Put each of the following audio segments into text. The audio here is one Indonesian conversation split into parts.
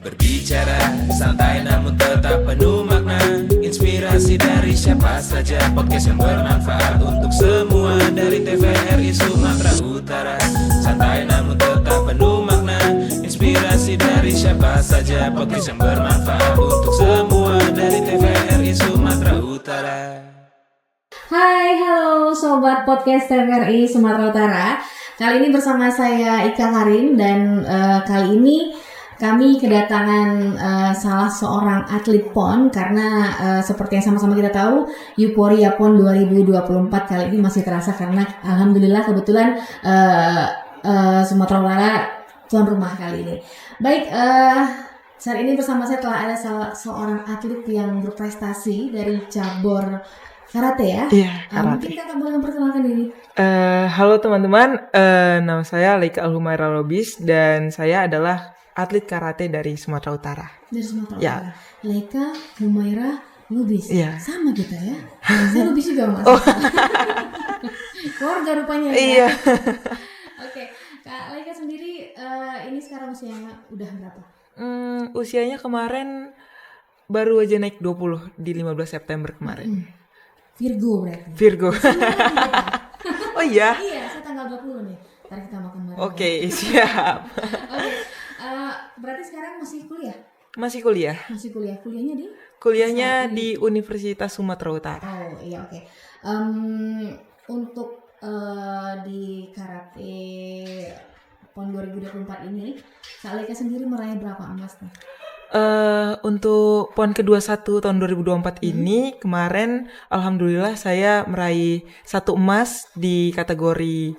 Berbicara santai namun tetap penuh makna. Inspirasi dari siapa saja, podcast yang bermanfaat untuk semua. Dari TVRI Sumatera Utara. Santai namun tetap penuh makna. Inspirasi dari siapa saja, podcast yang bermanfaat untuk semua. Dari TVRI Sumatera Utara. Hai, halo Sobat Podcast TVRI Sumatera Utara. Kali ini bersama saya Ika Karin dan kali ini kami kedatangan salah seorang atlet PON karena seperti yang sama-sama kita tahu Euforia PON 2024 kali ini masih terasa karena alhamdulillah kebetulan Sumatera Utara tuan rumah kali ini. Baik, saat ini bersama saya telah ada seorang atlet yang berprestasi dari cabur karate ya? Iya, karate. Mungkin kakak boleh memperkenalkan diri. Halo teman-teman, nama saya Leika Alhumaira Lubis dan saya adalah atlet karate dari Sumatera Utara. Dari Sumatera Ya. Utara. Leika Humaira Lubis. Iya. Sama kita ya. Saya Lubis juga mas. Keluarga rupanya ya. Iya. Oke, Kak Leika sendiri ini sekarang usianya udah berapa? Usianya kemarin baru aja naik 20 di 15 September kemarin. Virgo berarti. Virgo. Oh iya. Iya, saya tanggal 20 nih. Ntar kita makan bareng. Oke, siap. Oke. Berarti sekarang masih kuliah? Masih kuliah. Masih kuliah. Kuliahnya di? Kuliahnya di Universitas Sumatera Utara. Oh iya, oke. Untuk di karate PON 2024 ini, Kak Leika sendiri meraih berapa emas nih? Untuk PON ke-21 tahun 2024 ini kemarin alhamdulillah saya meraih 1 emas di kategori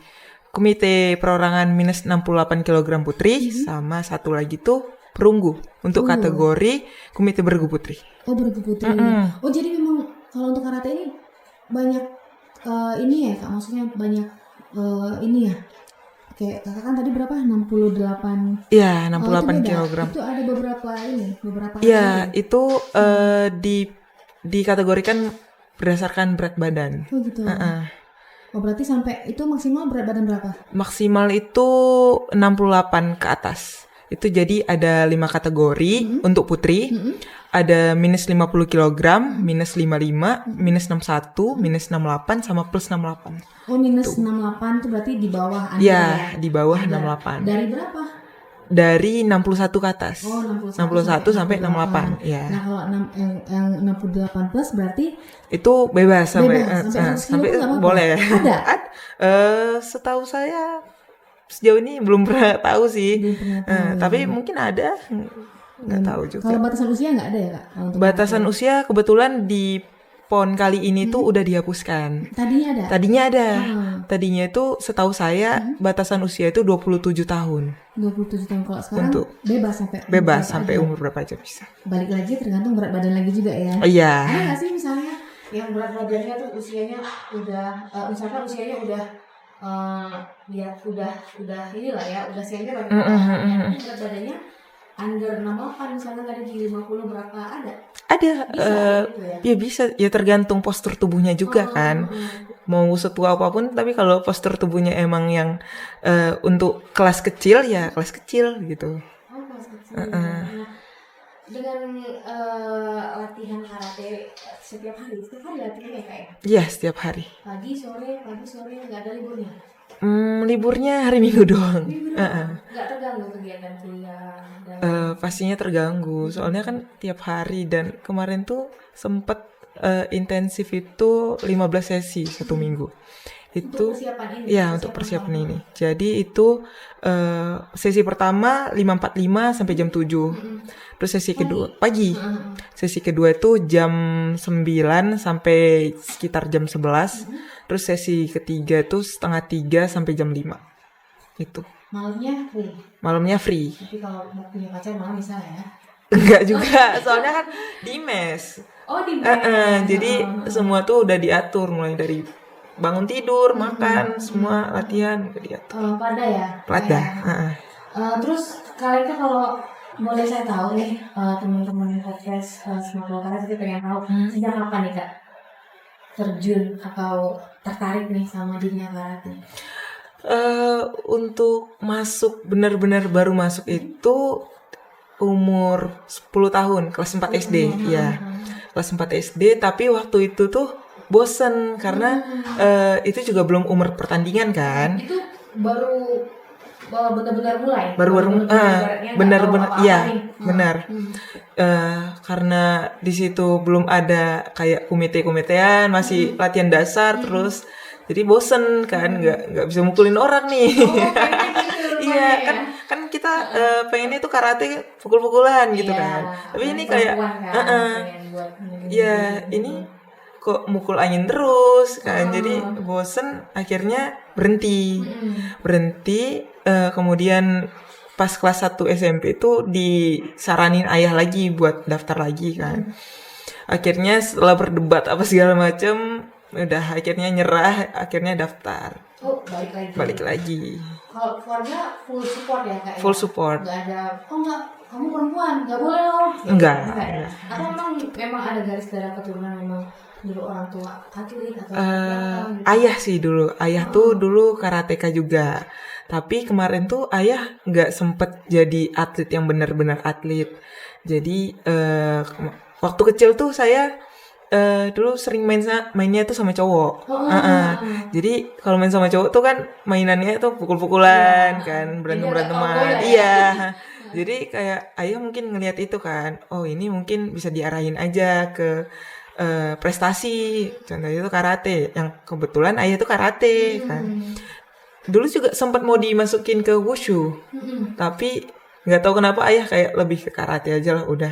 komite perorangan minus 68 kg putri sama satu lagi tuh perunggu untuk kategori komite bergu putri. Oh, bergu putri. Oh, jadi memang kalau untuk karate ini banyak ini ya Kak, maksudnya banyak ini ya. Kayak kakak kan tadi berapa? 68. Iya, Oh, 68 itu beda. kg. Itu ada beberapa Iya, kategori. itu dikategorikan berdasarkan berat badan. Oh gitu. Oh, berarti sampai itu maksimal berat badan berapa? Maksimal itu 68 ke atas. Itu jadi ada 5 kategori untuk putri. Ada minus 50 kg, minus 55, minus 61, minus 68, sama plus 68. Oh, minus 68 itu berarti di bawah Anda Iya, ya? di bawah Ada. 68. Dari berapa? Dari 61 ke atas. Oh, 61 sampai 68. Iya. Nah, kalau yang 68 plus berarti Itu bebas sampai bebas, sampai 100 kilo pun nggak apa-apa? boleh. Ada? Setahu saya sejauh ini belum pernah tahu sih. Belum pernah tahu, Tapi mungkin ada, nggak tahu juga. kalau batasan usia nggak ada ya Kak? Untuk Batasan usia kebetulan di PON kali ini tuh udah dihapuskan. tadinya ada? Tadinya ada. Tadinya itu setahu saya batasan usia itu 27 tahun. 27 tahun. Kalau sekarang Untuk bebas sampai Bebas berapa sampai aja? umur berapa aja bisa. Balik lagi tergantung berat badan lagi juga ya. Oh iya. Ada nggak sih misalnya yang berat badannya tuh usianya udah misalkan usianya udah ya udah inilah ya, udah senior lah. Tapi berat badannya under 68 misalnya tadi di 50 berapa ada? Ada, gitu ya? ya bisa, ya tergantung postur tubuhnya juga kan. Mau setua apapun, tapi kalau postur tubuhnya emang yang untuk kelas kecil, ya kelas kecil gitu. Oh, kelas kecil. Nah, dengan latihan karate setiap hari latihannya ya Kak ya? Iya, setiap hari. Pagi sore nggak ada liburnya? Liburnya hari Minggu doang. Nggak terganggu kegiatan kuliah dan Pastinya terganggu, soalnya kan tiap hari, dan kemarin tuh sempet intensif itu 15 sesi 1 minggu. Itu persiapan ini? ya untuk persiapan ini. Jadi itu sesi pertama 5.45 sampai jam 7. Terus sesi kedua pagi. Sesi kedua itu jam 9 sampai sekitar jam 11. Terus sesi ketiga itu 2:30 sampai jam 5. Itu. malamnya free. Malamnya free. Tapi kalau mau punya pacar malam bisa ya? Enggak juga, soalnya kan di mes. Oh, di mes. Jadi semua tuh udah diatur, mulai dari bangun tidur, makan, semua latihan udah diatur. Pada ya? Pada. Terus kalian kan kalau boleh saya tahu nih, teman-teman podcast Sumatera Utara jadi pengen tahu sejak kapan nih Kak terjun atau tertarik nih sama dunia karate? Untuk masuk benar-benar baru masuk itu umur 10 tahun, kelas 4 SD. Ya, kelas 4 SD, tapi waktu itu tuh bosen karena itu juga belum umur pertandingan kan. Itu baru benar-benar mulai. Benar-benar iya, benar. Karena di situ belum ada kayak komite-komitean, masih latihan dasar terus. Jadi bosen kan, nggak bisa mukulin orang nih. Iya kan kita pengennya itu karate pukul-pukulan gitu kan. Tapi ini kayak iya ini kok mukul angin terus kan. Jadi bosen, akhirnya berhenti. Kemudian pas kelas 1 SMP itu disaranin ayah lagi buat daftar lagi kan. Akhirnya setelah berdebat apa segala macam, udah akhirnya nyerah, akhirnya daftar. Balik lagi. Kalau keluarga full support ya kak? Full support. Nggak ada, enggak, kamu perempuan, nggak boleh loh. Enggak. Atau memang ada garis darah keturunan memang dulu orang tua atlet atau ayah sih dulu. Ayah tuh dulu karateka juga. Tapi kemarin tuh ayah nggak sempet jadi atlet yang benar-benar atlet. Jadi waktu kecil tuh saya dulu sering mainnya tuh sama cowok. Jadi kalau main sama cowok tuh kan mainannya tuh pukul-pukulan kan, berantem-beranteman. Iya. Jadi kayak ayah mungkin ngelihat itu kan, oh ini mungkin bisa diarahin aja ke prestasi. Contohnya itu karate, yang kebetulan ayah tuh karate kan. Dulu juga sempat mau dimasukin ke wushu, tapi nggak tahu kenapa ayah kayak lebih ke karate aja lah, udah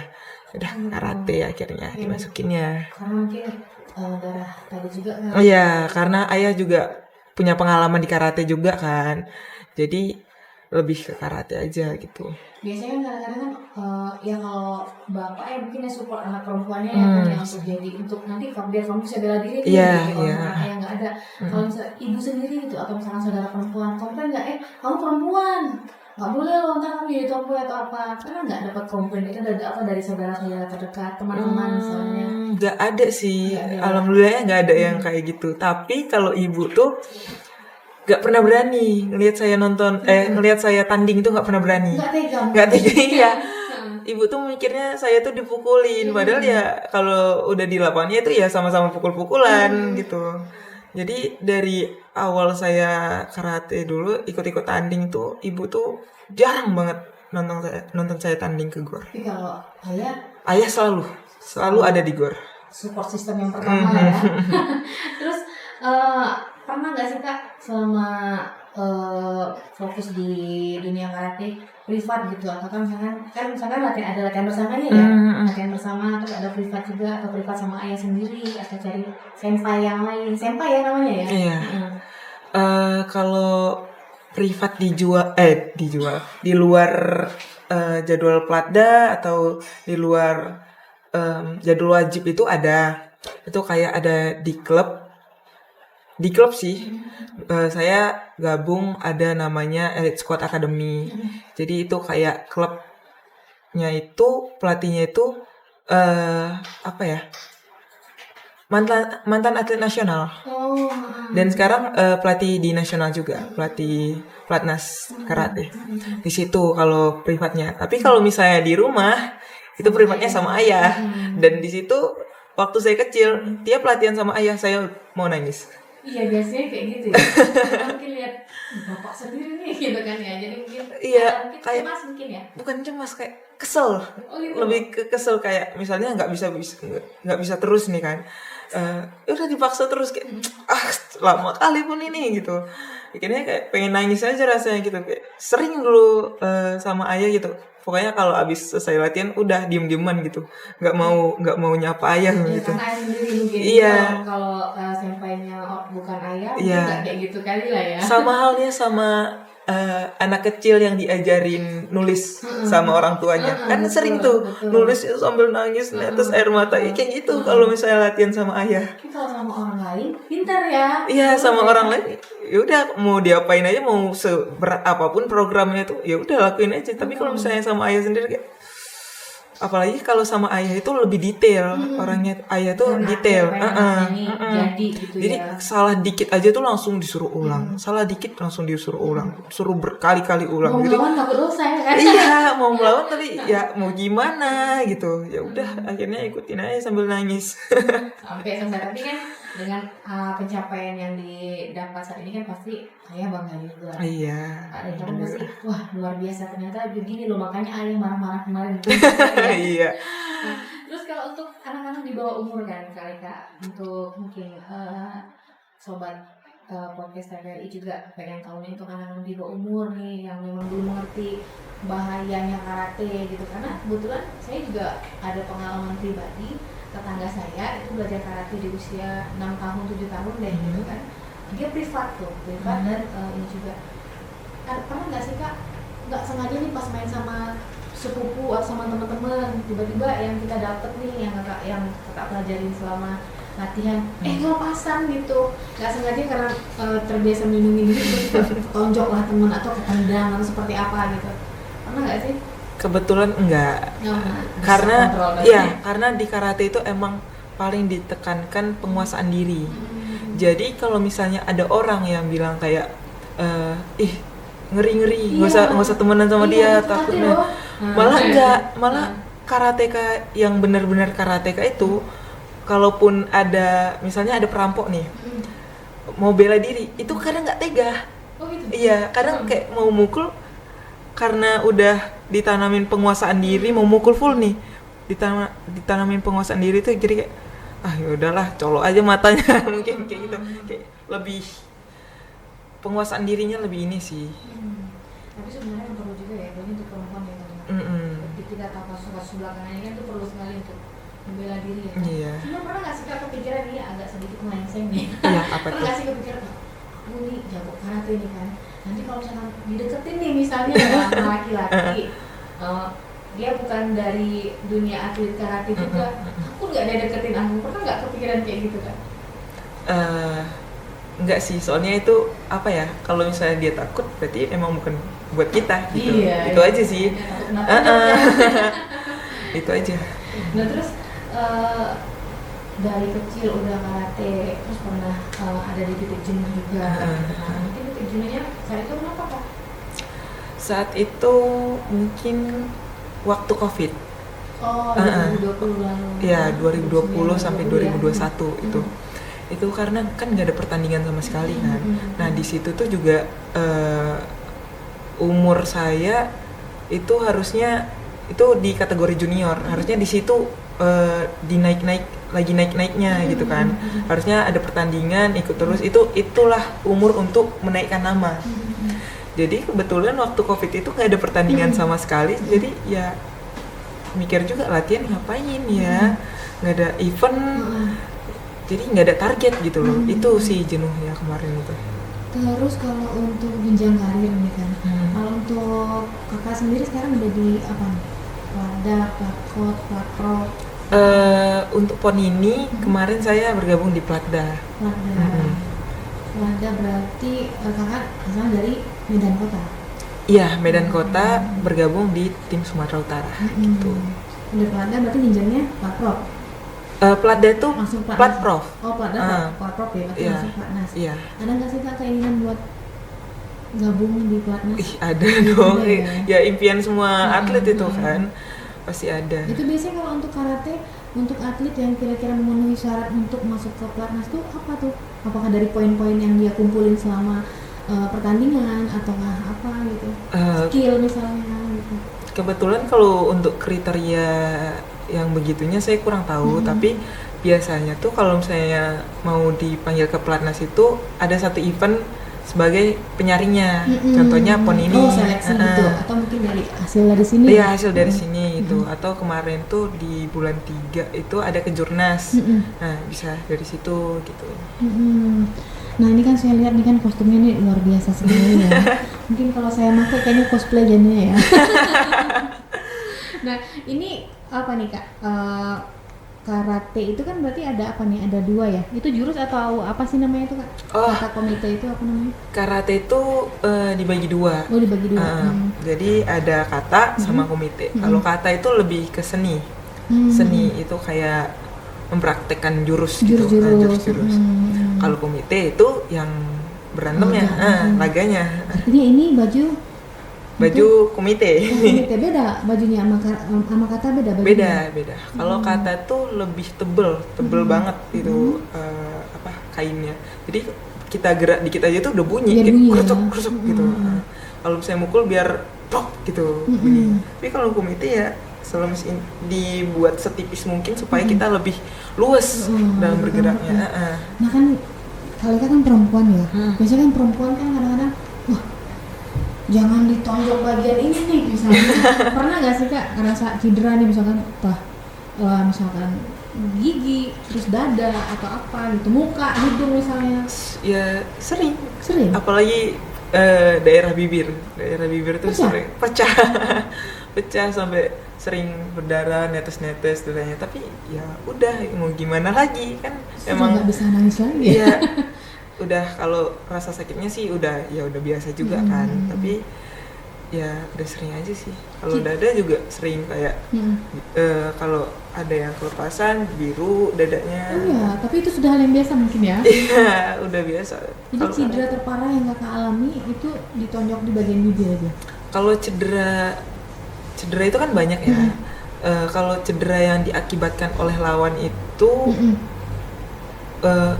karate akhirnya dimasukinnya. Karena mungkin darah tadi juga kan. Iya, karena ayah juga punya pengalaman di karate juga kan, jadi lebih ke karate aja gitu. Biasanya kan kadang-kadang ya kalau bapak ya mungkin ya support anak perempuannya yang untuk jadi untuk nanti biar kamu bisa bela diri gitu. Yang nggak ada. Kalau misalnya ibu sendiri gitu atau misalnya saudara perempuan, komplain nggak kamu perempuan nggak boleh loh ntar kamu jadi tomboy atau apa, karena nggak dapat komplain itu dari saudara-saudara terdekat, teman-teman misalnya. Nggak ada sih, alhamdulillahnya nggak ada yang kayak gitu. Tapi kalau ibu tuh nggak pernah berani ngelihat saya ngelihat saya tanding itu nggak pernah berani. Nggak tega. Iya. Ibu tuh mikirnya saya tuh dipukulin, padahal ya kalau udah di lapangannya itu ya sama-sama pukul-pukulan gitu. Jadi dari awal saya karate dulu ikut-ikut tanding tuh, ibu tuh jarang banget nonton saya tanding ke GOR. Tapi kalau ayah selalu ada di GOR. Support system yang pertama ya. Terus pernah nggak sih kak selama fokus di dunia karate privat gitu, atau kan misalkan ada latihan bersamanya ya, latihan bersama, terus ada privat juga, atau privat sama ayah sendiri, atau cari senpai yang lain, senpai ya namanya ya. Iya. Kalau privat dijual di luar jadwal platda atau di luar jadwal wajib itu kayak ada di klub sih. Saya gabung, ada namanya Elite Squad Academy. Jadi itu kayak klubnya itu, pelatihnya itu mantan atlet nasional. Dan sekarang pelatih di nasional juga, pelatih Platnas karate. Di situ kalau privatnya. Tapi kalau misalnya di rumah itu privatnya sama ayah. Dan di situ waktu saya kecil, tiap latihan sama ayah saya mau nangis. Iya, biasanya kayak gitu ya. Mungkin lihat bapak sendiri nih gitu kan ya. Jadi mungkin kayak cemas mungkin ya. Bukan cemas, kayak kesel. Gitu. Lebih ke kesel, kayak misalnya nggak bisa terus nih kan. Udah dipaksa terus kayak lama kali pun ini gitu. Akhirnya kayak pengen nangis aja rasanya gitu. Kayak sering dulu sama ayah gitu. Pokoknya kalau abis selesai latihan udah diem-dieman gitu, nggak mau nyapa ayah gitu. Karena ayah sendiri mungkin. Iya. Kalau sempainya bukan ayah, iya. Nggak kayak gitu kali lah ya. Sama halnya sama anak kecil yang diajarin nulis sama orang tuanya, kan sering tuh nulis itu sambil nangis, netes air mata, kayak gitu. Kalau misalnya latihan sama ayah. Tapi kalau sama orang lain, pintar ya. Iya, sama orang lain. Ya udah, mau diapain aja, mau seberat apapun programnya tuh, ya udah lakuin aja. Tapi kalau misalnya sama ayah sendiri kayak, apalagi kalau sama ayah itu lebih detail. Orangnya ayah tuh detail. Jadi salah dikit aja tuh langsung disuruh ulang. Salah dikit langsung disuruh ulang. Suruh berkali-kali ulang. Jadi takut dosa ya kan? Iya, Iya mau melawan tapi ya mau gimana gitu. Ya udah akhirnya ikutin aja sambil nangis. Sampai selesai. Tapi kan dengan pencapaian yang didapat saat ini kan pasti ayah bangga juga. Iya. Ayah kan pasti wah luar biasa ternyata begini loh, makanya ayah marah-marah kemarin. Iya. Nah, terus kalau untuk anak-anak di bawah umur kan kali Kak, untuk mungkin sobat podcast TVRI juga pengen tahu nih untuk anak-anak di bawah umur nih yang memang belum mengerti bahayanya karate gitu, karena kebetulan saya juga ada pengalaman pribadi, tetangga saya itu belajar karate di usia 6 tahun 7 tahun deh gitu kan, dia privat dan ini juga pernah nggak sih Kak nggak sengaja nih pas main sama sepupu atau sama teman-teman tiba-tiba yang kita dapet nih yang kakak pelajarin selama latihan ngelepasan gitu, nggak sengaja karena terbiasa minum gitu tonjok lah temen atau ketendang atau seperti apa gitu, pernah nggak sih? Kebetulan enggak. Karena di karate itu emang paling ditekankan penguasaan diri. Jadi kalau misalnya ada orang yang bilang kayak ngeri nggak usah temenan sama dia takutnya, malah karateka yang benar-benar karateka itu kalaupun ada misalnya ada perampok nih mau bela diri itu kadang nggak tega. Gitu? Iya kadang kayak mau mukul karena udah ditanamin penguasaan diri, mau mukul full nih ditanamin penguasaan diri tuh jadi kayak ya udahlah colok aja matanya mungkin kayak gitu, kayak lebih penguasaan dirinya lebih ini sih. Tapi sebenarnya perlu juga ya, jadi untuk perempuan ya ketika tahu kasus belakangan ini kan itu perlu sekali untuk membela diri ya. Iya. Cuma pernah nggak sih Kak kepikiran ini agak sedikit melenceng nih? Iya apa pernah tuh? nggak sih kepikiran, ini jago karate ini kan, nanti kalau misalkan dideketin nih misalnya sama laki-laki, dia bukan dari dunia atlet karate juga, aku nggak ada deketin aku, pernah nggak kepikiran kayak gitu Kak? Enggak sih, soalnya itu apa ya, kalau misalnya dia takut berarti emang bukan buat kita gitu. Itu aja sih. Itu aja. Nah terus dari kecil udah karate, terus pernah ada di titik jenuh juga. Nah mungkin titik jenuhnya saat itu kenapa Kak? Saat itu mungkin waktu COVID. 2020 lalu. Iya 2020 sampai 2021 ya. Itu karena kan nggak ada pertandingan sama sekali kan. Nah di situ tuh juga umur saya itu harusnya itu di kategori junior, harusnya di situ lagi naik-naiknya gitu kan. Harusnya ada pertandingan ikut terus, itulah umur untuk menaikkan nama. Jadi kebetulan waktu COVID itu nggak ada pertandingan sama sekali, jadi ya mikir juga latihan ngapain ya, nggak ada event. Jadi nggak ada target gitu loh, itu sih jenuhnya kemarin itu. Terus kalau untuk jenjang karir nih kan, kalau untuk kakak sendiri sekarang udah di apa nih? Platda, Platkot, Platpro? Untuk PON ini kemarin saya bergabung di Platda. Platda berarti kakak asal dari Medan Kota? Iya, Medan Kota bergabung di tim Sumatera Utara gitu. Udah Platda berarti jenjangnya Platprov? Platda itu Platprov. Oh Platda, Platprov ya, berarti langsung Platnas. Iya. Ada nggak sih Kak keinginan buat gabung di Platnas? Ada dong, ya impian semua atlet itu kan, pasti ada. Itu biasanya kalau untuk karate, untuk atlet yang kira-kira memenuhi syarat untuk masuk ke Platnas tuh apa tuh? Apakah dari poin-poin yang dia kumpulin selama pertandingan atau apa gitu? Skill misalnya gitu. Kebetulan kalau untuk kriteria yang begitunya saya kurang tahu, tapi biasanya tuh kalau misalnya mau dipanggil ke Platnas itu ada satu event sebagai penyaringnya, contohnya PON ini. Seleksi gitu, atau mungkin dari hasil dari sini? Iya, hasil dari sini gitu, atau kemarin tuh di bulan 3 itu ada kejurnas, nah bisa dari situ gitu. Nah ini kan saya lihat nih kan kostumnya nih luar biasa sekali ya. Mungkin kalau saya pakai kayaknya cosplay jadinya ya. Nah ini apa nih Kak? Karate itu kan berarti ada apa nih? Ada 2 ya? Itu jurus atau apa sih namanya itu Kak? Kata komite itu apa namanya? Karate itu dibagi 2. Oh dibagi 2. Jadi ada kata sama komite. Kalau kata itu lebih ke seni. Seni itu kayak mempraktekkan jurus gitu. Jurus-jurus. Kalau komite itu yang berantemnya, laganya. Artinya ini baju Baju komite. Komite beda bajunya sama kata beda bajunya. Beda. Kalau kata tuh lebih tebel banget itu kainnya. Jadi kita gerak dikit aja tuh udah bunyi, Biar bunyi, krusuk gitu. Nah, kalau misalnya mukul biar plok gitu bunyi. Tapi kalau komite ya selalu dibuat setipis mungkin supaya kita lebih luas dalam bergeraknya. Nah kan Kalika kan perempuan ya. Biasanya kan perempuan kan kadang-kadang wah jangan ditonjok bagian ini nih misalnya. Pernah nggak sih Kak ngerasa cedera nih misalkan misalkan gigi, terus dada atau apa gitu, muka, hidung misalnya? Ya sering. Apalagi daerah bibir tuh sering pecah. Pecah sampai sering berdarah, netes darahnya. Tapi ya udah mau gimana lagi kan? Emang nggak bisa nangis lagi. Iya. Udah kalau rasa sakitnya sih udah biasa juga kan. Tapi ya udah sering aja sih. Kalau dada juga sering kayak kalau ada yang kelepasan biru dadanya. Oh iya, tapi itu sudah hal yang biasa mungkin ya? Iya, udah biasa. Jadi cedera terparah yang Kakak alami itu ditonjok di bagian bibir aja? Kalau cedera itu kan banyak ya. Kalau cedera yang diakibatkan oleh lawan itu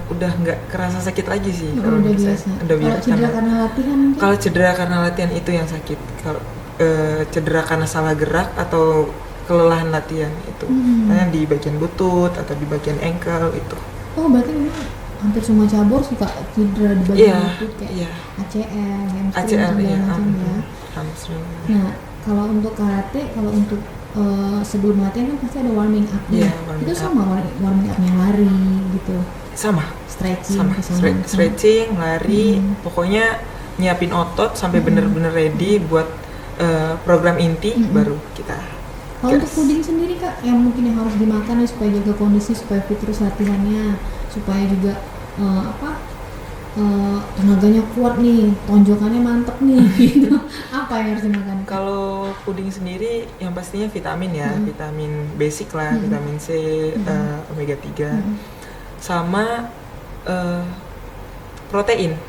udah nggak kerasa sakit lagi sih. Kalau udah biasa. Kalau cedera karena latihan? Kalau cedera karena latihan itu yang sakit. Kalau cedera karena salah gerak atau kelelahan latihan itu, di bagian lutut atau di bagian ankle itu. Oh berarti memang hampir semua cabur suka cedera di bagian lutut kayak ACL, hamstring ya. Hamstring. Nah kalau untuk karate, kalau untuk sebelum latihan kan pasti ada warming up-nya. Itu sama warming up-nya lari gitu. Sama. Stretching, lari, pokoknya nyiapin otot sampai bener-bener ready buat program inti baru kita. Kalau untuk puding sendiri Kak, yang mungkin yang harus dimakan nih supaya jaga kondisi, supaya fit terus latihannya, supaya juga tenaganya kuat nih, tonjokannya mantep nih, gitu. Apa yang harus dimakan? Kalau puding sendiri yang pastinya vitamin ya, vitamin basic lah, vitamin C, omega 3, sama protein.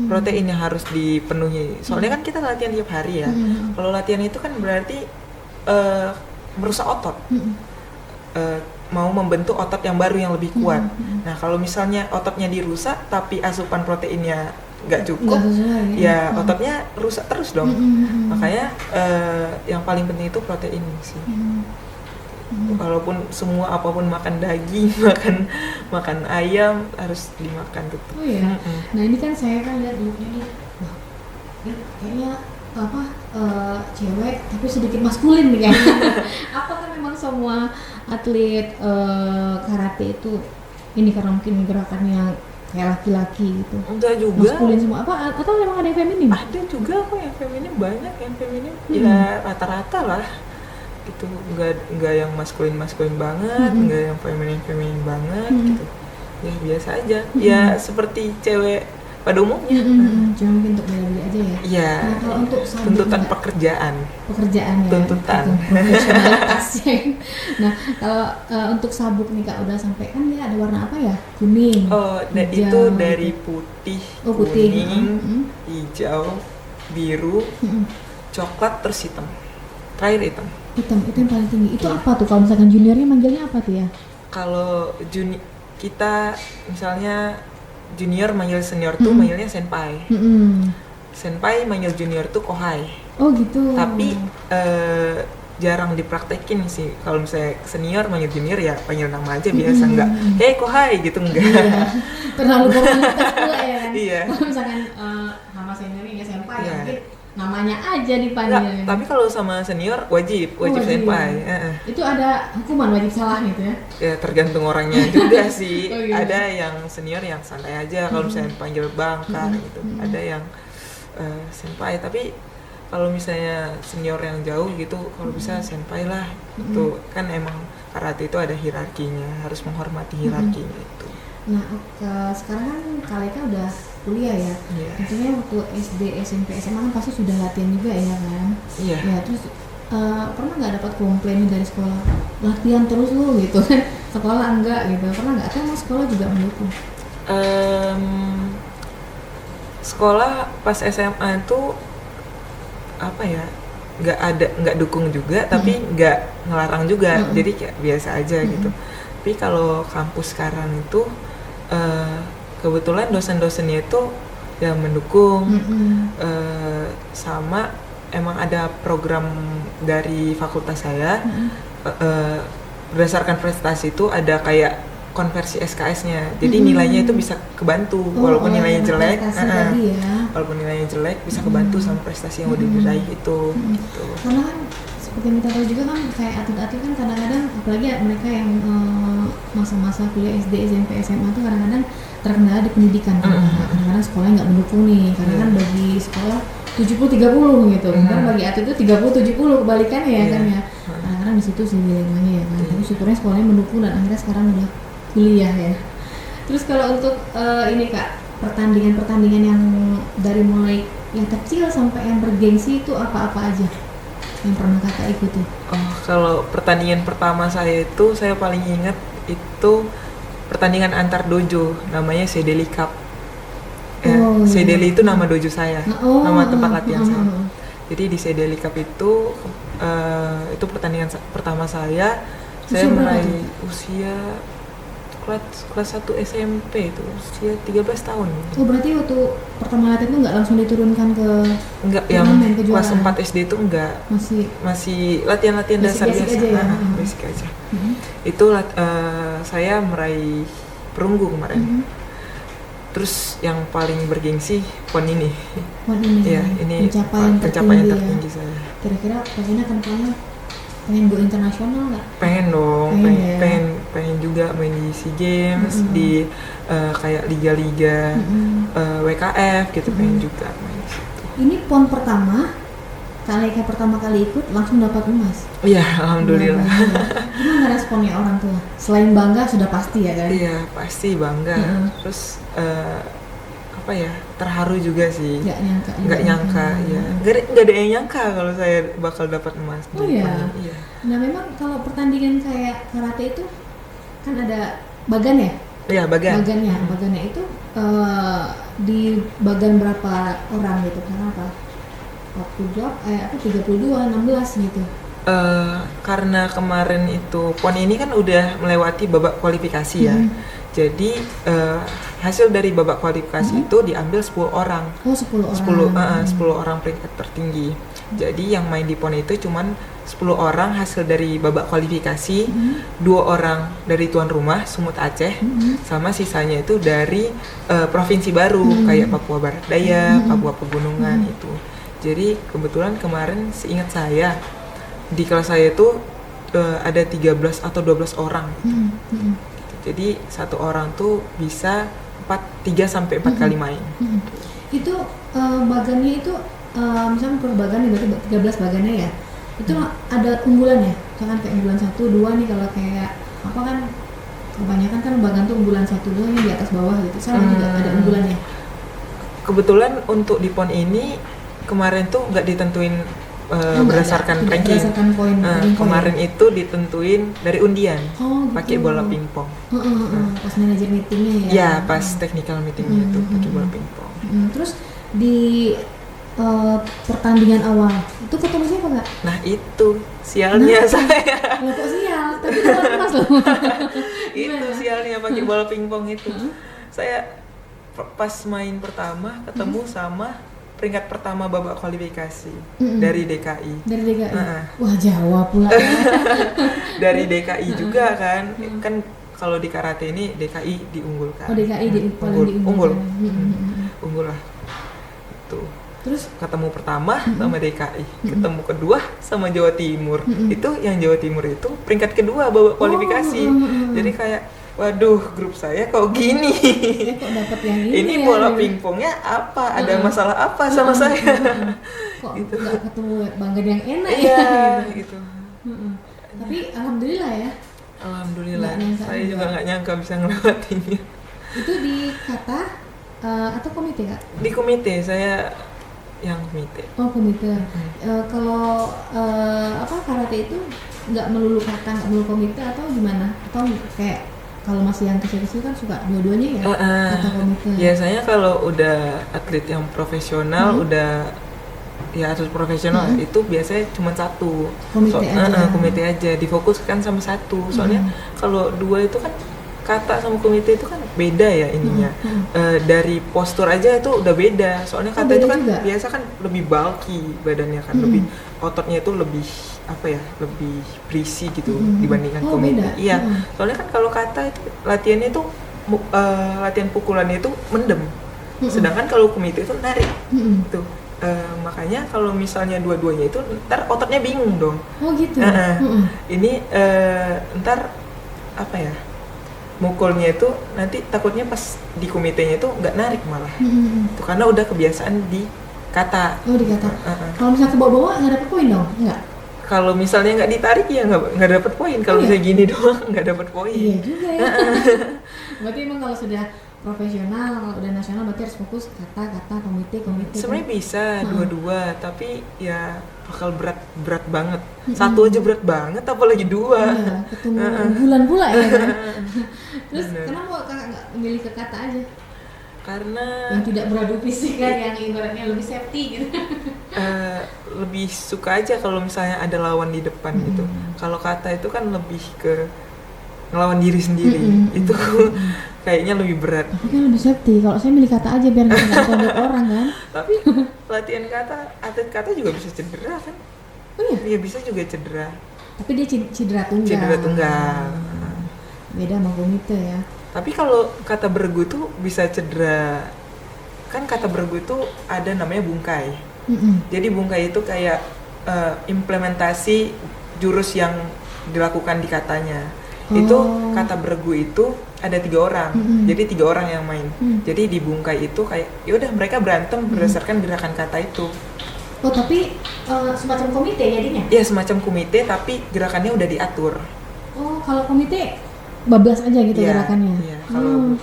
Protein yang harus dipenuhi. Soalnya kan kita latihan tiap hari ya. Kalau latihan itu kan berarti merusak otot, mau membentuk otot yang baru yang lebih kuat. Nah kalau misalnya ototnya dirusak tapi asupan proteinnya nggak cukup, ya ototnya rusak terus dong. Makanya yang paling penting itu protein sih. Walaupun semua apapun makan daging, makan ayam harus dimakan tetap. Oh iya. Nah ini kan saya kan lihat dulunya nih, kayaknya cewek tapi sedikit maskulin nih kayaknya. Apakah memang semua atlet karate itu ini karena mungkin gerakannya kayak laki-laki gitu? Enggak juga. Maskulin semua atau memang ada yang feminim? Ada juga kok yang feminim, banyak yang feminim. Ya rata-rata lah. Itu enggak yang maskulin banget, enggak yang feminin banget gitu. Ya biasa aja. Ya seperti cewek pada umumnya. Cuma mungkin untuk bela-beli aja ya. Iya. Nah, kalau untuk tuntutan pekerjaan ya. Tuntutan. Profesionalitasnya. Nah, kalau untuk sabuk nih Kak udah sampai kan dia ada warna apa ya? Kuning. Oh, hijau, itu dari putih, kuning, hijau, biru, coklat terus hitam. Terakhir hitam. Hitam itu yang paling tinggi. Itu apa tuh kalau misalkan juniornya manggilnya apa tuh ya? Kalau kita misalnya junior manggil senior tuh manggilnya senpai. Senpai manggil junior tuh kohai. Oh gitu. Tapi jarang dipraktekin sih. Kalau misalnya senior manggil junior ya panggil nama aja biasa, enggak hey kohai gitu, enggak. Iya. Terlalu formalitas pula ya kan. Iya. Kalau misalkan nama seniornya senpai ya mungkin namanya aja dipanggil. Enggak, tapi kalau sama senior wajib senpai. Itu ada hukuman wajib salah gitu ya? Ya tergantung orangnya juga sih. Oh, gitu. Ada yang senior yang santai aja kalau misalnya panggil bang kak gitu. Ada yang senpai, tapi kalau misalnya senior yang jauh gitu, kalau bisa senpai lah. Itu kan emang karate itu ada hierarkinya, harus menghormati hierarkinya itu. Nah, sekarang kan Kalika udah kuliah ya. Tentunya waktu SD, SMP, SMA kan pasti sudah latihan juga ya kan? Iya. Ya, terus pernah nggak dapat komplain dari sekolah? Latihan terus lu gitu kan? Sekolah enggak gitu? Pernah nggak? Atau emang sekolah juga mendukung? Sekolah pas SMA itu apa ya, nggak dukung juga tapi nggak ngelarang juga, jadi kayak biasa aja gitu. Tapi kalau kampus sekarang itu kebetulan dosen-dosennya itu yang mendukung, sama emang ada program dari fakultas saya, berdasarkan prestasi itu ada kayak konversi SKS-nya, jadi nilainya itu bisa kebantu walaupun nilainya jelek, walaupun nilainya jelek bisa kebantu sama prestasi yang udah diraih itu. Gitu. Karena kan seperti yang kita tahu juga kan kayak atlet-atlet kan kadang-kadang apalagi mereka yang masa-masa kuliah SD, SMP, SMA tuh kadang-kadang terkendala di pendidikan, kadang-kadang sekolahnya nggak mendukung nih, karena kan bagi sekolah 70-30 gitu, kan bagi atlet itu 30-70 kebalikannya ya kan ya. Kadang-kadang di situ sih dilemanya ya kan. Tapi syukurnya sekolahnya mendukung dan akhirnya sekarang udah kuliah ya. Terus kalau untuk ini Kak, pertandingan-pertandingan yang dari mulai yang kecil sampai yang bergengsi itu apa-apa aja yang pernah Kakak ikuti? Oh, kalau pertandingan pertama saya itu saya paling ingat itu pertandingan antar dojo, namanya Sedeli Cup. Sedeli itu nama dojo saya, nama tempat latihan saya. Jadi di Sedeli Cup itu pertandingan pertama saya meraih usia kelas 1 SMP itu, usia 13 tahun. Oh, berarti waktu pertama latihan itu nggak langsung diturunkan ke yang kelas 4 SD itu enggak. Masih latihan-latihan dasar biasa aja, basic aja. Itu saya meraih perunggu kemarin. Terus yang paling bergengsi PON ini. Ya, ini pencapaian tertinggi saya. Kira-kira pengennya kan pengen go internasional nggak? Pengen dong, pengen juga main di SEA Games, di kayak liga-liga WKF gitu, pengen juga main di situ. Ini PON pertama kali ikut langsung dapat emas. Iya, alhamdulillah. Gimana responnya orang tua? Selain bangga sudah pasti ya kan? Iya, pasti bangga. Terus terharu juga sih. Nggak nyangka ya. Nggak ada yang nyangka kalau saya bakal dapat emas. Oh iya. Nah memang kalau pertandingan kayak karate itu kan ada bagan ya? Iya, bagan. Bagannya itu di bagan berapa orang gitu? Karena apa? Waktu jawab 32, 16 gitu. Karena kemarin itu PON ini kan udah melewati babak kualifikasi ya. Jadi hasil dari babak kualifikasi itu diambil 10 orang. Oh, 10 orang. 10 orang peringkat tertinggi. Jadi yang main di PON itu cuman 10 orang hasil dari babak kualifikasi, 2 orang dari tuan rumah Sumut Aceh, sama sisanya itu dari provinsi baru kayak Papua Barat Daya, Papua Pegunungan itu. Jadi kebetulan kemarin seingat saya di kelas saya itu ada 13 atau 12 orang gitu. Jadi satu orang tuh bisa 3 sampai 4 kali main. Itu bagannya itu misalnya per bagan berarti 13 bagannya ya. Itu ada unggulan ya? Jangan kayak unggulan 1, 2 nih kalau kayak apa kan kebanyakan kan bagan tuh unggulan 1, 2 yang di atas bawah gitu. Sama juga ada unggulannya. Kebetulan untuk di PON ini kemarin tuh nggak ditentuin berdasarkan ranking. Berdasarkan poin. Kemarin itu ditentuin dari undian, gitu. Pakai bola pingpong. Pas manajer meetingnya ya? Ya, pas technical meetingnya itu pakai bola pingpong. Terus di pertandingan awal itu ketemu siapa Kak? Nah itu sialnya saya. Loh kok sial? Tapi dapat emas loh. Itu sialnya pakai bola pingpong itu. Saya pas main pertama ketemu sama peringkat pertama babak kualifikasi dari DKI. Dari DKI. Wah, Jawa pula. Dari DKI juga kan. Kan kalau di karate ini DKI diunggulkan. Oh, DKI unggul. Unggul lah. Itu. Terus ketemu pertama sama DKI, ketemu kedua sama Jawa Timur. Itu yang Jawa Timur itu peringkat kedua babak kualifikasi. Jadi kayak waduh, grup saya kok gini. Kok dapat yang ini bola pingpongnya apa? Ada masalah apa sama saya? Kok gitu. Nggak ketemu bagan yang enak ya? Gitu. Tapi alhamdulillah ya. Alhamdulillah. Saya juga nggak nyangka bisa ngelewatinnya. Itu di kata atau komite Kak? Di komite, saya yang komite. Oh, komite. Kalau karate itu nggak melulu kata, nggak melulu komite atau gimana? Atau kayak kalau masih yang kecil-kecil kan suka dua-duanya ya, kata komite. Biasanya kalau udah atlet yang profesional, udah ya atlet profesional itu biasanya cuma satu. Komite aja. Komite aja, difokuskan sama satu. Soalnya kalau dua itu kan kata sama komite itu kan beda ya ininya. Dari postur aja itu udah beda. Soalnya kata itu kan juga? biasa kan lebih bulky badannya kan, lebih ototnya itu lebih apa ya, lebih berisi gitu dibandingkan komite. Beda? Iya. Soalnya kan kalau kata itu latihannya itu latihan pukulannya itu mendem. Sedangkan kalau komite itu narik. Tuh. Makanya kalau misalnya dua-duanya itu ntar ototnya bingung dong. Oh gitu. Ini ntar apa ya, mukulnya itu nanti takutnya pas di komitenya itu nggak narik malah. Itu karena udah kebiasaan di kata. Oh di kata. Kalau misalnya ke bawah-bawah nggak dapet poin dong? Nggak? Kalau misalnya nggak ditarik ya nggak dapet poin. Kalau misalnya gini doang nggak dapet poin. Iya juga ya. Berarti emang kalau sudah profesional, udah nasional berarti harus fokus kata komite. Sebenarnya bisa dua-dua, tapi ya bakal berat banget. Satu aja berat banget, apalagi dua. Iya, ketemu bulan pula ya kan. Terus Bener. kenapa kakak nggak memilih ke kata aja? Karena Yang tidak beradu fisik kan, yang ibaratnya lebih safety gitu. lebih suka aja kalau misalnya ada lawan di depan gitu. Kalau kata itu kan lebih ke ngelawan diri sendiri. Itu kayaknya lebih berat. Tapi kan lebih safety. Kalau saya milih kata aja biar nggak tonjok orang kan. Tapi latihan kata, atlet kata juga bisa cedera kan? Oh iya. Iya bisa juga cedera. Tapi dia cedera tunggal. Cedera tunggal. Beda sama komite ya. Tapi kalau kata bergu itu bisa cedera. Kan kata bergu itu ada namanya bungkai. Jadi bungkai itu kayak implementasi jurus yang dilakukan di katanya. Itu kata bergu itu ada 3 orang. Jadi 3 orang yang main. Jadi di bungkai itu kayak ya udah mereka berantem berdasarkan gerakan kata itu. Oh tapi semacam komite jadinya? Iya semacam komite tapi gerakannya udah diatur. Oh kalau komite bablas aja gitu gerakannya? Iya, kalau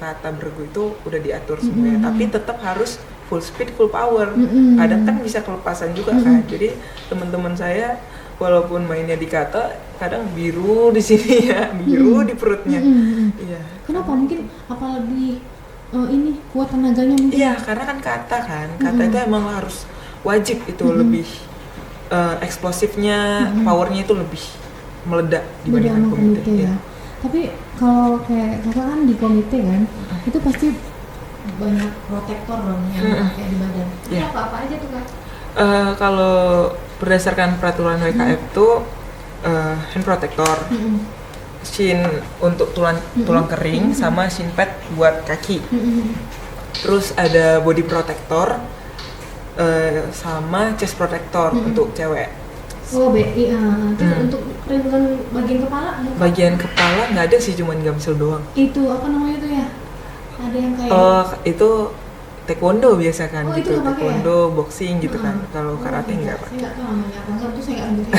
kata bergu itu udah diatur semuanya, tapi tetap harus full speed, full power. Kadang kan bisa kelepasan juga kan. Jadi teman-teman saya walaupun mainnya di kata, kadang biru di sini ya, biru di perutnya. Iya. Kenapa? Mungkin apa lebih ini kuat tenaganya mungkin? Iya, karena kan kata itu emang harus wajib itu lebih eksplosifnya, powernya itu lebih meledak dibandingkan komite. Ya. Tapi kalau kayak kakak kan di komite kan, itu pasti banyak protektor dong yang pakai di badan. Itu apa aja tuh kak? Kalau berdasarkan peraturan WKF itu hand protector, shin untuk tulang kering, sama shin pad buat kaki. Terus ada body protector, sama chest protector untuk cewek. Oh, terus untuk perlindungan bagian kepala? Bagian kepala nggak ada sih, cuman gamsel doang. Itu apa namanya tuh ya? Ada yang kayak itu taekwondo biasa kan, itu gitu. nggak pakai Taekwondo, boxing gitu kan. Kalau karate nggak Saya pakai. nggak tahu namanya apa, tuh saya nggak ngerti.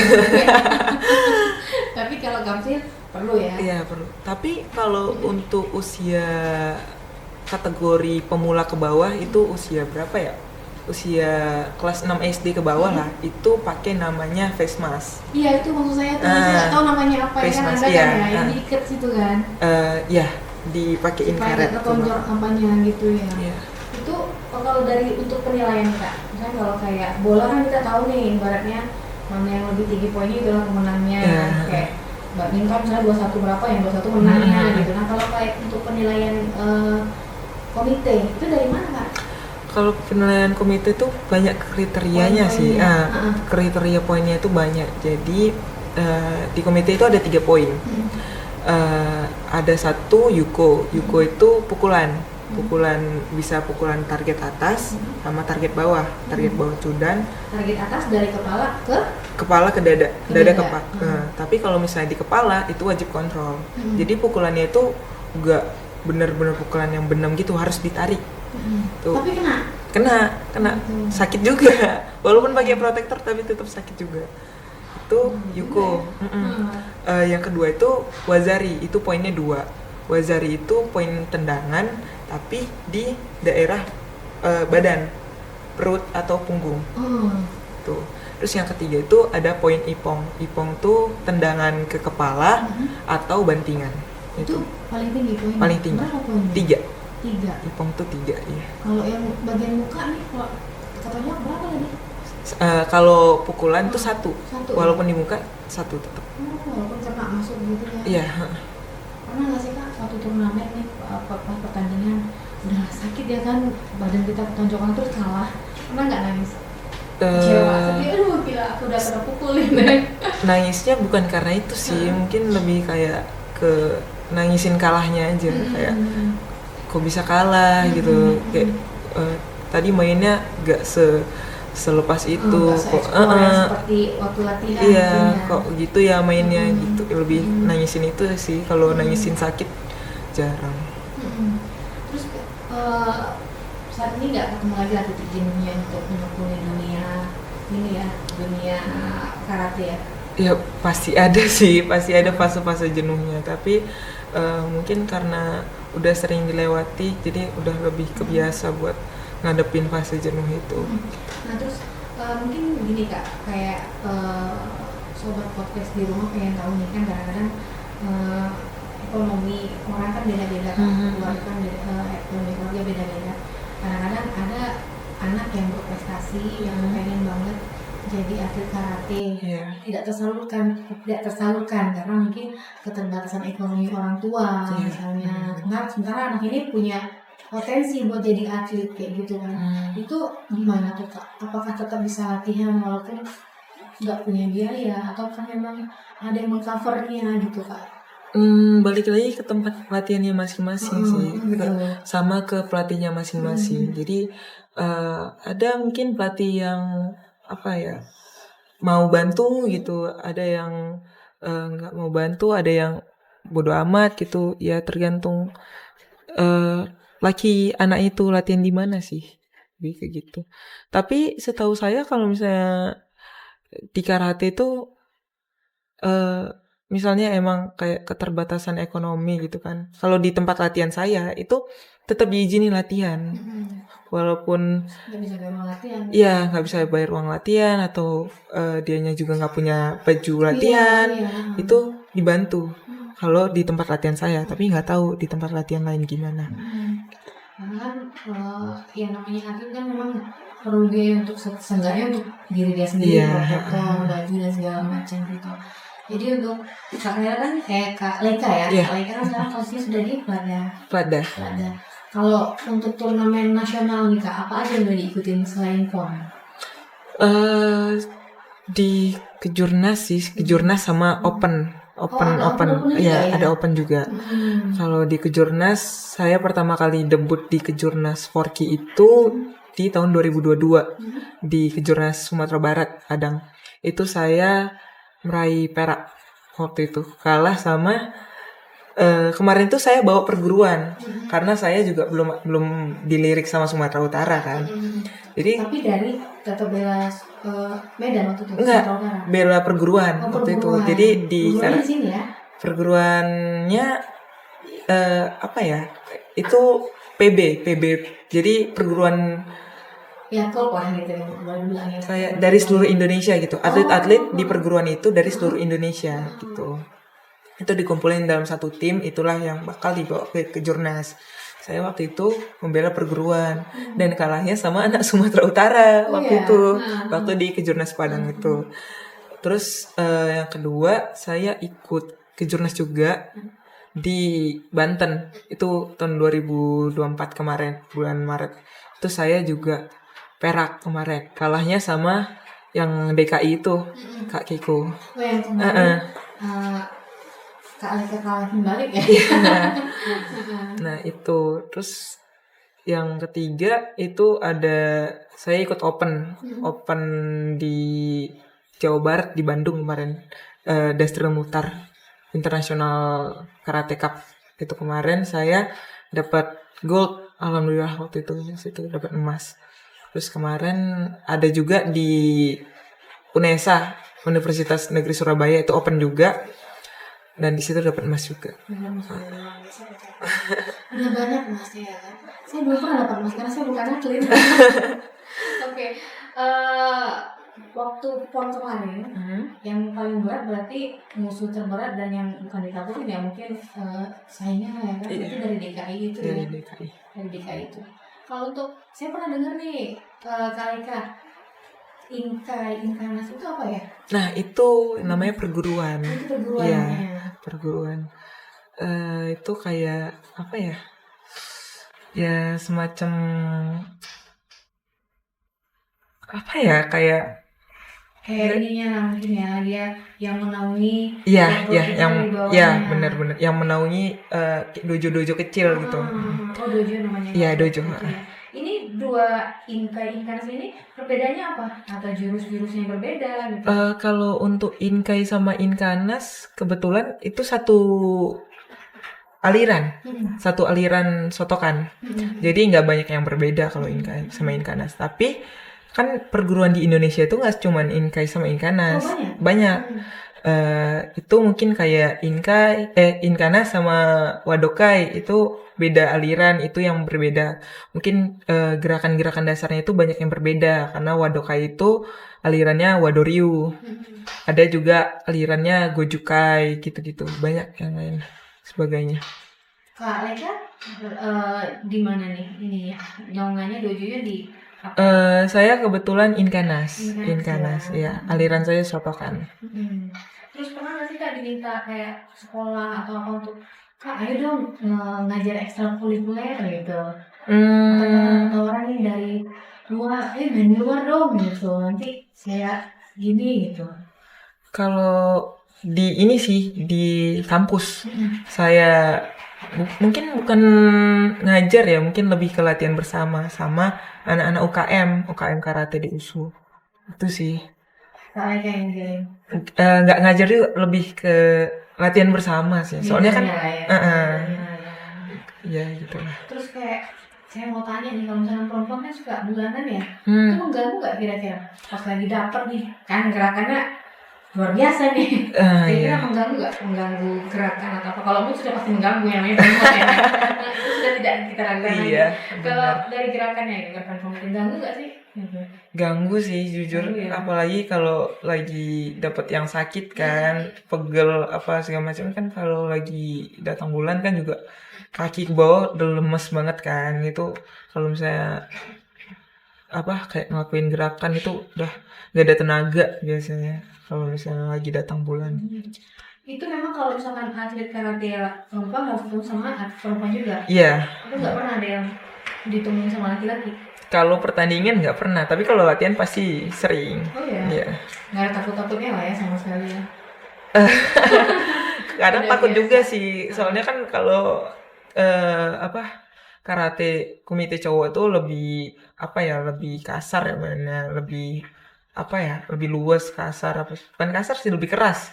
Tapi kalau gamsil perlu ya? Iya perlu. Tapi kalau untuk usia kategori pemula ke bawah itu usia berapa ya? Usia kelas 6 SD ke bawah lah, itu pakai namanya face mask. Iya itu maksud saya tuh, saya nggak tahu namanya apa ya face kan, mask, ada iya. kan ya, yang diikat situ kan? Ya, dipakein Supaya karet. nggak ketonjol kampanye gitu ya. Iya. Itu kalau dari untuk penilaian kak, misalnya kalau kayak bola kan kita tahu nih, ibaratnya mana yang lebih tinggi poinnya itulah pemenangnya. Kayak badminton misalnya 21 berapa yang 21 menangnya gitu. Nah kalau kayak untuk penilaian komite itu dari mana kak? Kalau penilaian komite itu banyak kriterianya sih. Kriteria poinnya itu banyak. Jadi di komite itu ada 3 poin. Ada 1 yuko. Yuko itu pukulan. Bisa pukulan target atas sama target bawah. Target bawah cudan. Target atas dari kepala ke Dada ke kepala. Tapi kalau misalnya di kepala itu wajib kontrol. Jadi pukulannya itu enggak benar-benar pukulan yang benam gitu, harus ditarik. Tuh. Tapi kena. Sakit juga. Walaupun pakai protektor tapi tetap sakit juga. Itu yuko. Yang kedua itu wazari, itu poinnya 2. Wazari itu poin tendangan tapi di daerah badan, perut atau punggung. Tuh. Terus yang ketiga itu ada poin ipong. Ipong tuh tendangan ke kepala atau bantingan. Itu paling tinggi poinnya? Paling tinggi. Berapa poinnya? 3. Ipong tuh 3, iya. Kalau yang bagian muka nih, kalau katanya berapa tadi? Kalau pukulan tuh satu, Satu, walaupun di muka satu tetap. walaupun kena masuk gitu ya. Iya. Pernah nggak sih Kak suatu turnamen nih pas pertandingan udah sakit ya kan, badan kita ketonjokan terus kalah, pernah nggak nangis? Kecewa, sedih, aduh gila aku udah kena pukulin deh. Nangisnya bukan karena itu sih, mungkin lebih kayak ke nangisin kalahnya aja, kayak kok bisa kalah gitu, kayak tadi mainnya gak selepas itu, kok seperti waktu latihan iya mungkin ya. kok gitu ya mainnya gitu, lebih nangisin itu sih. Kalau nangisin sakit jarang. Terus saat ini nggak ketemu lagi lah titik jenuhnya untuk menekuni dunia ini ya, dunia karate ya? Ya pasti ada sih, pasti ada fase-fase jenuhnya, tapi mungkin karena udah sering dilewati jadi udah lebih kebiasa buat ngadepin fase jenuh itu. Nah terus mungkin gini Kak, kayak sobat podcast di rumah pengen tahu nih kan kadang-kadang ekonomi orang kan beda-beda kan, keluarga kan ekonomi keluarga beda-beda. Kadang-kadang ada anak yang berprestasi yang pengen banget jadi atlet karate, tidak tersalurkan karena mungkin keterbatasan ekonomi orang tua misalnya. Sementara anak ini punya potensi buat jadi atlet kayak gitu kan. Itu gimana tuh Kak? Apakah tetap bisa latihan walaupun nggak punya biaya, atau kan memang ada yang mengcovernya gitu Kak? Balik lagi ke tempat pelatihannya masing-masing sih, sama ke pelatihnya masing-masing. Jadi ada mungkin pelatih yang apa ya, mau bantu gitu, ada yang nggak mau bantu, ada yang bodo amat gitu. Ya tergantung laki anak itu latihan di mana sih, lebih kayak gitu. Tapi setahu saya kalau misalnya di karate itu misalnya emang kayak keterbatasan ekonomi gitu kan. Kalau di tempat latihan saya itu tetap diizinin latihan. Walaupun nggak bisa bayar uang latihan. Iya, nggak bisa bayar uang latihan, atau dianya juga nggak punya baju latihan, itu dibantu. Kalau di tempat latihan saya, tapi nggak tahu di tempat latihan lain gimana. Karena kan yang namanya atlet kan memang perlu biaya untuk seenggaknya untuk diri dia sendiri, potong baju dan segala macam gitu. Jadi untuk Kak Rera kan Kak Leika ya, Kak Leika kan sekarang posisinya sudah di Plada. Kalau untuk turnamen nasional nih Kak, apa aja yang udah diikutin selain PON? Di kejurnas sih, kejurnas sama open. Ya, ada open juga. Kalau di kejurnas, saya pertama kali debut di kejurnas Forky itu di tahun 2022 di kejurnas Sumatera Barat, Padang. Itu saya meraih perak waktu itu, kalah sama kemarin tuh saya bawa perguruan karena saya juga belum dilirik sama Sumatera Utara kan. Jadi tapi dari tetap bela Medan waktu itu? Enggak, bela perguruan waktu itu. Jadi di sini ya? Perguruannya apa ya? Itu PB. Jadi perguruan ya kok gitu ya. Kayak dari seluruh Indonesia gitu. Atlet-atlet di perguruan itu dari seluruh Indonesia gitu. Itu dikumpulin dalam satu tim, itulah yang bakal dibawa ke kejurnas. Saya waktu itu membela perguruan dan kalahnya sama anak Sumatera Utara waktu di kejurnas Padang itu. Terus yang kedua saya ikut kejurnas juga di Banten itu tahun 2024 kemarin, bulan Maret. Itu saya juga perak kemarin, kalahnya sama yang DKI itu, Kak Kiko. Yang kemarin Kak Alika kalahin balik ya. Nah itu, terus yang ketiga itu ada saya ikut open di Jawa Barat di Bandung kemarin, Dastra Mutar International Karate Cup. Itu kemarin saya dapat gold, alhamdulillah waktu itu dapat emas. Terus kemarin ada juga di UNESA, Universitas Negeri Surabaya, itu open juga. Dan di situ dapat emas juga. Udah banyak emasnya ya kan? Saya belum pernah dapat emas karena saya bukan atlet. Oke. Waktu PON kemarin, yang paling berat berarti musuh terberat dan yang bukan ditakutin ya mungkin saingan ya kan? Itu dari DKI itu dari ya? DKI. Dari DKI itu. Kalau untuk, saya pernah dengar nih Kak Ika, Inkanas itu apa ya? Nah, itu namanya perguruan. Itu perguruan Iya, ya. perguruan. Itu kayak apa ya? Ya semacam apa ya? Kayak Kayak ininya lah mungkin ya, dia yang menaungi iya, kelompok ya yang di bawahnya. ya benar-benar yang menaungi dojo-dojo kecil gitu. Oh, dojo namanya. Iya, dojo. Ya. Ini dua Inkanas ini perbedaannya apa? Atau jurus-jurusnya yang berbeda gitu? Kalau untuk Inkai sama Inkanas kebetulan itu satu aliran, satu aliran Sotokan. Jadi nggak banyak yang berbeda kalau Inkai sama Inkanas. Tapi kan perguruan di Indonesia itu nggak cuma Inkai sama Inkanas, banyak. Itu mungkin kayak Inkanas sama Wadokai itu beda aliran, itu yang berbeda. Mungkin gerakan-gerakan dasarnya itu banyak yang berbeda karena Wadokai itu alirannya Wadoryu. Ada juga alirannya Gojukai gitu-gitu, banyak yang lain sebagainya. Kak Leka di mana nih ini ya? Naungannya dojonya di Saya kebetulan Inkanas ya. ya. Aliran saya Sotokan. Terus pernah nggak sih Kak diminta kayak sekolah atau apa untuk Kak ayo dong ngajar ekstrakurikuler gitu? Atau orang nih dari luar, main di luar dong gitu. Nanti saya gini gitu. Kalau di ini sih di kampus saya mungkin bukan ngajar ya, mungkin lebih ke latihan bersama sama anak-anak UKM karate di USU. Itu sih. Kayak yang giring. Nggak ngajar juga, lebih ke latihan bersama sih. Soalnya kan ya gitu lah. Terus kayak saya mau tanya nih, kalau misalnya perempuan kan suka bulanan ya, itu mengganggu nggak kira-kira pas lagi dapet nih, kan gerakannya luar biasa nih, kira-kira mengganggu gerakan atau apa? Kalau itu sudah pasti mengganggu yang namanya perempuan ya, itu sudah tidak kita ragukan lagi. Kalau dari gerakannya, gerakan perempuan mengganggu nggak sih? Ganggu sih jujur, apalagi kalau lagi dapet yang sakit kan, pegel apa segala macam kan, kalau lagi datang bulan kan juga kaki ke bawah udah lemes banget kan, itu kalau misalnya kayak ngelakuin gerakan itu udah gak ada tenaga biasanya kalau misalnya lagi datang bulan. Itu memang kalau misalkan atlet karate perempuan harus ketemu sama atlet perempuan juga? Iya. Itu nggak pernah ada yang ditemuin sama laki-laki? Kalau pertandingan nggak pernah, tapi kalau latihan pasti sering. Oh iya? Iya. Nggak ada takut-takutnya lah ya sama sekali ya? Kadang takut juga sih, soalnya kan kalau karate kumite cowok tuh lebih lebih kasar ya mainnya, lebih lebih luas, kasar bukan kasar sih, lebih keras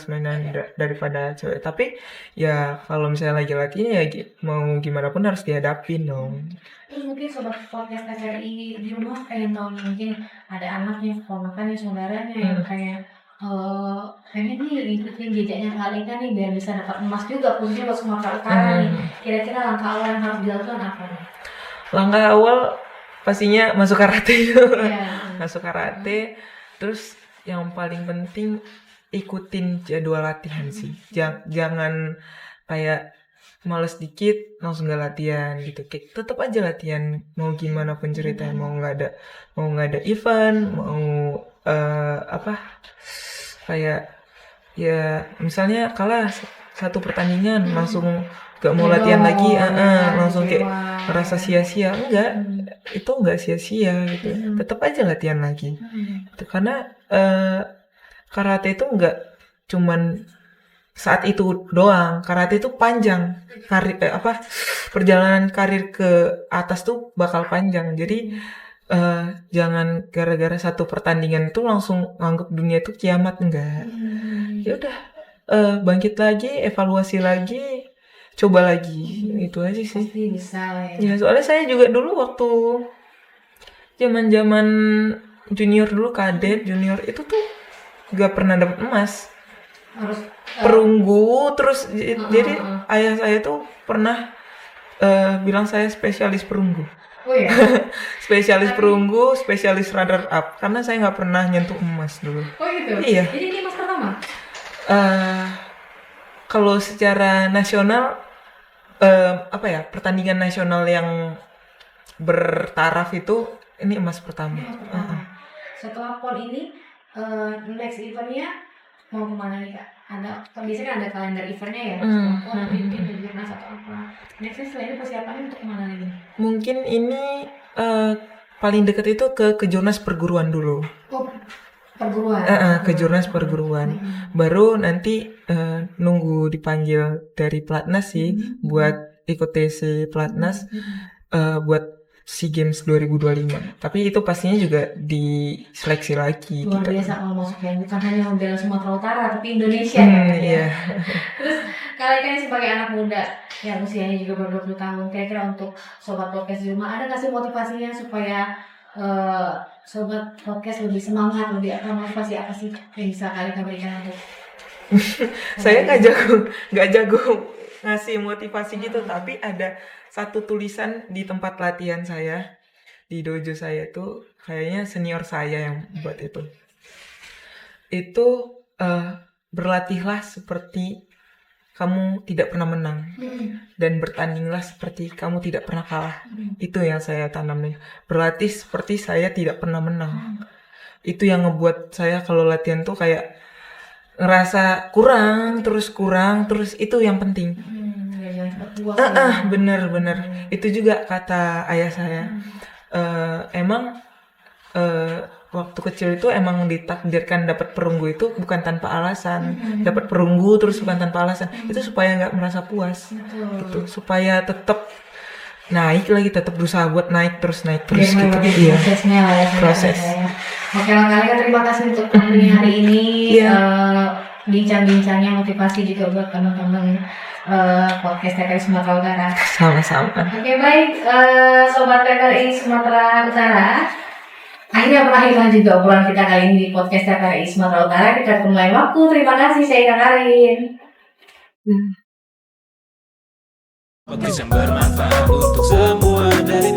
mainan daripada cewek. Tapi ya kalau misalnya lagi latihan ya mau gimana pun harus dihadapin dong. Terus mungkin sobat podcast TVRI di rumah pengen tahu nih, mungkin ada anaknya, keponakannya, saudaranya yang kayak pengen nih ikutin jejaknya Kak Leka nih biar bisa dapat emas juga khususnya buat Sumatera Utara nih. Kira-kira langkah awal yang harus dilakukan apa nih? Langkah awal pastinya masuk karate dulu. Masuk karate, terus yang paling penting ikutin jadwal latihan sih. Jangan kayak males dikit langsung gak latihan gitu. Kayak tetap aja latihan, mau gimana pun ceritanya, mau nggak ada event, mau kayak ya misalnya kalah satu pertandingan langsung gak mau latihan lagi, langsung kayak merasa sia-sia. Itu nggak sia-sia gitu, tetap aja latihan lagi. Karena karate itu nggak cuman saat itu doang, karate itu panjang, perjalanan karir ke atas tuh bakal panjang. Jadi jangan gara-gara satu pertandingan itu langsung nganggep dunia itu kiamat, enggak. Ya udah, bangkit lagi, evaluasi lagi, coba lagi, itu aja sih. Pasti bisa lah ya. Soalnya saya juga dulu waktu zaman junior dulu, kadet junior itu tuh gak pernah dapet emas. Harus perunggu terus. Jadi ayah saya tuh pernah bilang saya spesialis perunggu. Oh ya. Spesialis perunggu, spesialis runner up, karena saya nggak pernah nyentuh emas dulu. Oh gitu. Iya. Jadi ini emas pertama? Kalau secara nasional, pertandingan nasional yang bertaraf itu ini emas pertama. setelah PON ini next eventnya mau kemana nih Kak? Kan biasanya ada kalender eventnya ya, setelah PON nanti mungkin ada jurnas atau apa. Nextnya setelah ini persiapannya untuk kemana lagi? Mungkin ini paling deket itu ke Kejurnas perguruan dulu. Oh, perguruan. Kejurnas perguruan. Baru nanti nunggu dipanggil dari Platnas sih buat ikut TC Platnas buat SEA Games 2025. Tapi itu pastinya juga diseleksi lagi. Luar biasa kalau masuknya, bukan hanya membela Sumatera Utara tapi Indonesia ya. Iya. Terus kalian kan sebagai anak muda yang usianya juga baru 20 tahun, kira-kira untuk sobat podcast di rumah ada nggak sih motivasinya supaya sobat podcast lebih semangat, lebih motivasi apa sih yang bisa kalian berikan untuk Saya nggak jago ngasih motivasi gitu, tapi ada satu tulisan di tempat latihan saya, di dojo saya tuh, kayaknya senior saya yang buat itu. Itu berlatihlah seperti kamu tidak pernah menang, dan bertandinglah seperti kamu tidak pernah kalah. Itu yang saya tanam nih. Berlatih seperti saya tidak pernah menang. Itu yang ngebuat saya kalau latihan tuh kayak ngerasa kurang terus itu yang penting. Bener itu juga kata ayah saya. Emang waktu kecil itu emang ditakdirkan dapat perunggu itu bukan tanpa alasan. Dapat perunggu terus bukan tanpa alasan. Itu supaya nggak merasa puas. Gitu. Supaya tetap naik lagi, tetap berusaha buat naik terus gitu. Iya. Prosesnya lah ya. Proses. Oke, Kak, terima kasih untuk hari ini. Bincang-bincangnya motivasi juga buat teman-teman podcast TKRI Sumatera Utara. Sama-sama. Oke, baik, sobat TKRI Sumatera Utara. Akhirnya berakhirlah juga obrolan kita kali ini di podcast TKRI Sumatera Utara. Kita ketemu lain waktu. Terima kasih, saya Ika Karin. Podcast yang bermanfaat untuk semua dari